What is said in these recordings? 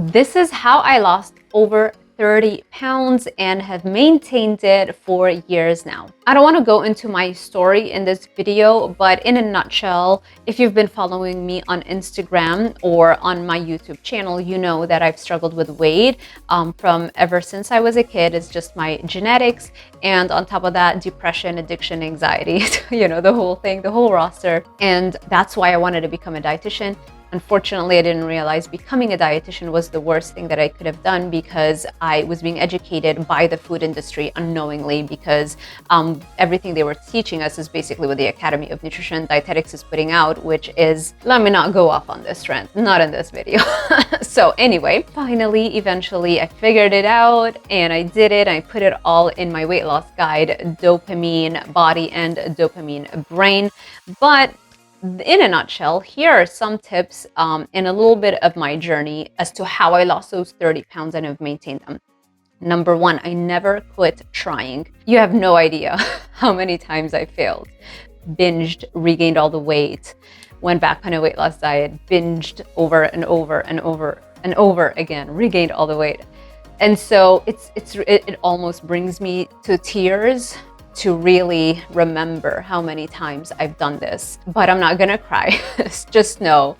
This is how I lost over 30 pounds and have maintained it for years now. I don't want to go into my story in this video, but in a nutshell, if you've been following me on Instagram or on my YouTube channel, you know that I've struggled with weight from ever since I was a kid. It's just my genetics. And on top of that, depression, addiction, anxiety, you know, the whole thing, the whole roster. And that's why I wanted to become a dietitian. Unfortunately, I didn't realize becoming a dietitian was the worst thing that I could have done, because I was being educated by the food industry unknowingly, because everything they were teaching us is basically what the Academy of Nutrition and Dietetics is putting out, which is, let me not go off on this rant, not in this video. So anyway, finally, eventually I figured it out and I did it. I put it all in my weight loss guide, Dopamine Body and Dopamine Brain. But in a nutshell, here are some tips and a little bit of my journey as to how I lost those 30 pounds and have maintained them. Number one, I never quit trying. You have no idea how many times I failed. Binged, regained all the weight, went back on a weight loss diet, binged over and over and over and over again, regained all the weight. And so it almost brings me to tears to really remember how many times I've done this, but I'm not gonna cry. Just know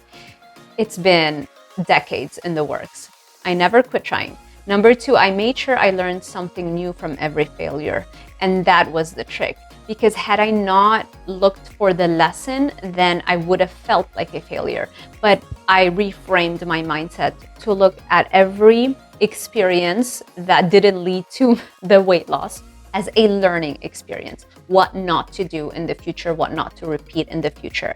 it's been decades in the works. I never quit trying. Number two, I made sure I learned something new from every failure. And that was the trick, because had I not looked for the lesson, then I would have felt like a failure. But I reframed my mindset to look at every experience that didn't lead to the weight loss as a learning experience, what not to do in the future, what not to repeat in the future.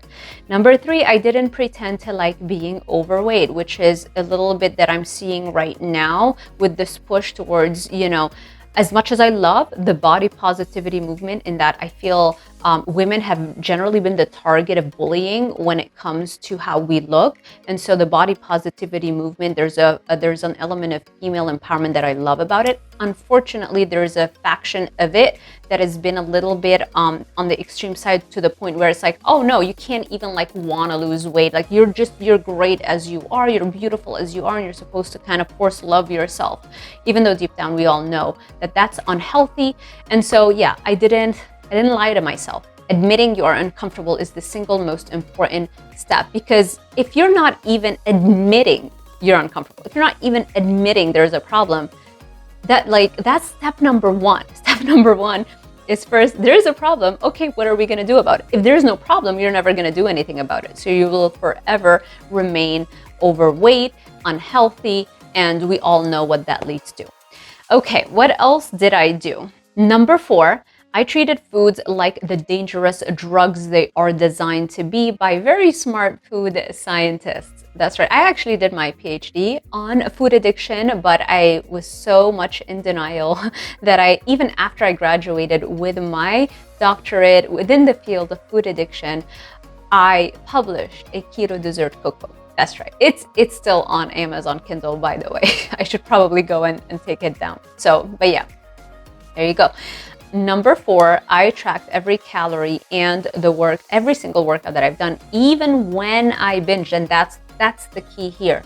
Number three, I didn't pretend to like being overweight, which is a little bit that I'm seeing right now with this push towards, you know, as much as I love the body positivity movement, in that I feel women have generally been the target of bullying when it comes to how we look. And so the body positivity movement, there's an element of female empowerment that I love about it. Unfortunately, there's a faction of it that has been a little bit on the extreme side, to the point where it's like, oh no, you can't even like want to lose weight. Like you're great as you are, you're beautiful as you are, and you're supposed to kind of force love yourself, even though deep down we all know that that's unhealthy. And so yeah, I didn't lie to myself. Admitting you are uncomfortable is the single most important step, because if you're not even admitting you're uncomfortable, if you're not even admitting there's a problem, that's step number one. Step number one is, first, there's a problem. Okay, what are we gonna do about it? If there's no problem, you're never gonna do anything about it. So you will forever remain overweight, unhealthy, and we all know what that leads to. Okay, what else did I do? Number four, I treated foods like the dangerous drugs they are designed to be by very smart food scientists. That's right. I actually did my Ph.D. on food addiction, but I was so much in denial that even after I graduated with my doctorate within the field of food addiction, I published a keto dessert cookbook. That's right. It's still on Amazon Kindle, by the way. I should probably go and take it down. So, but yeah, there you go. Number four, I tracked every calorie and every single workout that I've done, even when I binged. And that's the key here.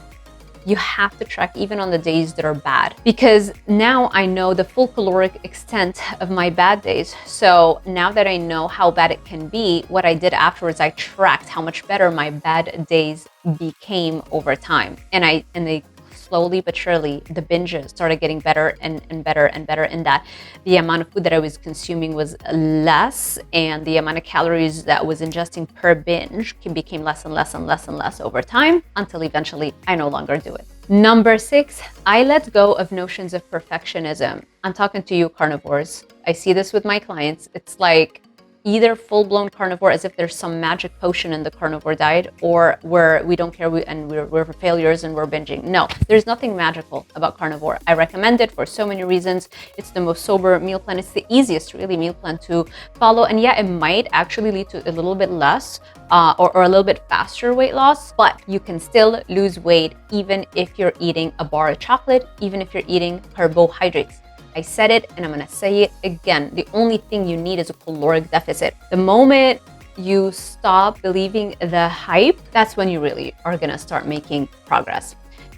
You have to track even on the days that are bad, because now I know the full caloric extent of my bad days. So now that I know how bad it can be, what I did afterwards, I tracked how much better my bad days became over time. And they slowly but surely, the binges started getting better and better and better, in that the amount of food that I was consuming was less, and the amount of calories that I was ingesting per binge became less and less and less and less over time, until eventually I no longer do it. Number six, I let go of notions of perfectionism. I'm talking to you carnivores. I see this with my clients. It's like either full-blown carnivore, as if there's some magic potion in the carnivore diet, or where we don't care and we're failures and we're binging. No, there's nothing magical about carnivore. I recommend it for so many reasons. It's the most sober meal plan. It's the easiest really meal plan to follow. And yeah, it might actually lead to a little bit less or a little bit faster weight loss, but you can still lose weight even if you're eating a bar of chocolate, even if you're eating carbohydrates. I said it and I'm gonna say it again. The only thing you need is a caloric deficit. The moment you stop believing the hype, that's when you really are gonna start making progress.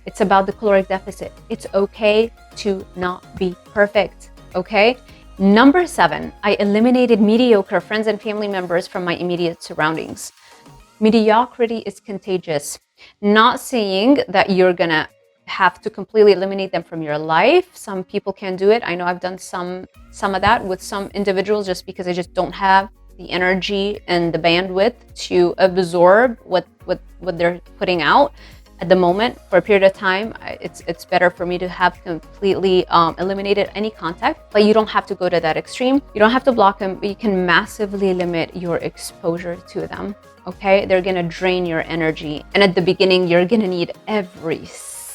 It's about the caloric deficit. It's okay to not be perfect, okay? Number 7, I eliminated mediocre friends and family members from my immediate surroundings. Mediocrity is contagious. Not saying that you're gonna have to completely eliminate them from your life. Some people can do it. I know I've done some of that with some individuals just because I just don't have the energy and the bandwidth to absorb what they're putting out at the moment for a period of time. It's better for me to have completely eliminated any contact, but you don't have to go to that extreme. You don't have to block them, but you can massively limit your exposure to them. Okay, they're gonna drain your energy, and at the beginning you're gonna need every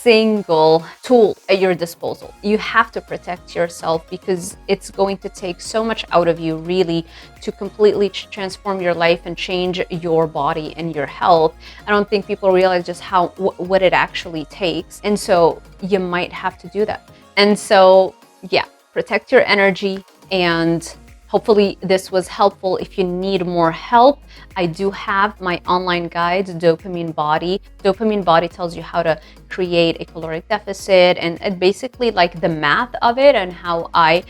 single tool at your disposal. You have to protect yourself because it's going to take so much out of you really to completely transform your life and change your body and your health. I don't think people realize just how what it actually takes, and so you might have to do that. And so yeah, protect your energy, and hopefully this was helpful. If you need more help, I do have my online guide, Dopamine Body. Dopamine Body tells you how to create a caloric deficit and basically like the math of it and how I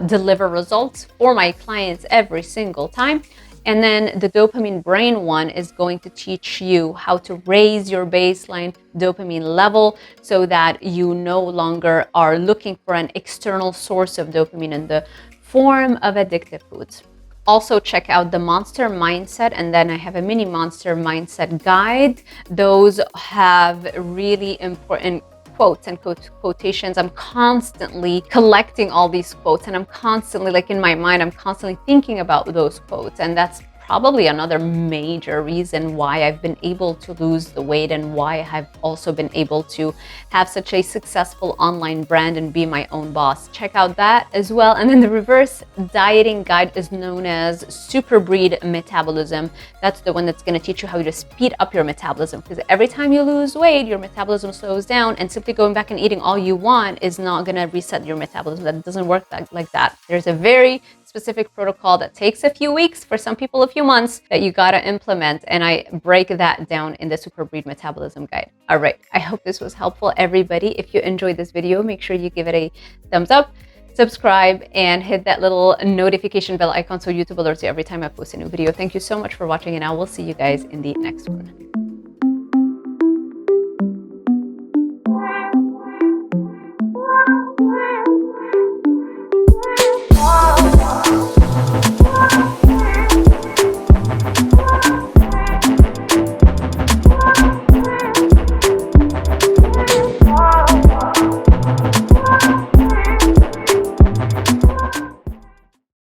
deliver results for my clients every single time. And then the dopamine brain one is going to teach you how to raise your baseline dopamine level so that you no longer are looking for an external source of dopamine in the form of addictive foods. Also check out the Monster Mindset, and then I have a mini Monster Mindset guide. Those have really important quotes and quotations. I'm constantly collecting all these quotes, and I'm constantly, like in my mind, I'm constantly thinking about those quotes, and that's probably another major reason why I've been able to lose the weight and why I've also been able to have such a successful online brand and be my own boss. Check out that as well. And then the reverse dieting guide is known as SUPERBREED Metabolism. That's the one that's going to teach you how to speed up your metabolism, because every time you lose weight, your metabolism slows down, and simply going back and eating all you want is not going to reset your metabolism. That doesn't work like that. There's a very specific protocol that takes a few weeks, for some people a few months, that you gotta implement, and I break that down in the SUPERBREED Metabolism guide. All right, I hope this was helpful, everybody. If you enjoyed this video, make sure you give it a thumbs up, subscribe, and hit that little notification bell icon so YouTube alerts you every time I post a new video. Thank you so much for watching, and I will see you guys in the next one.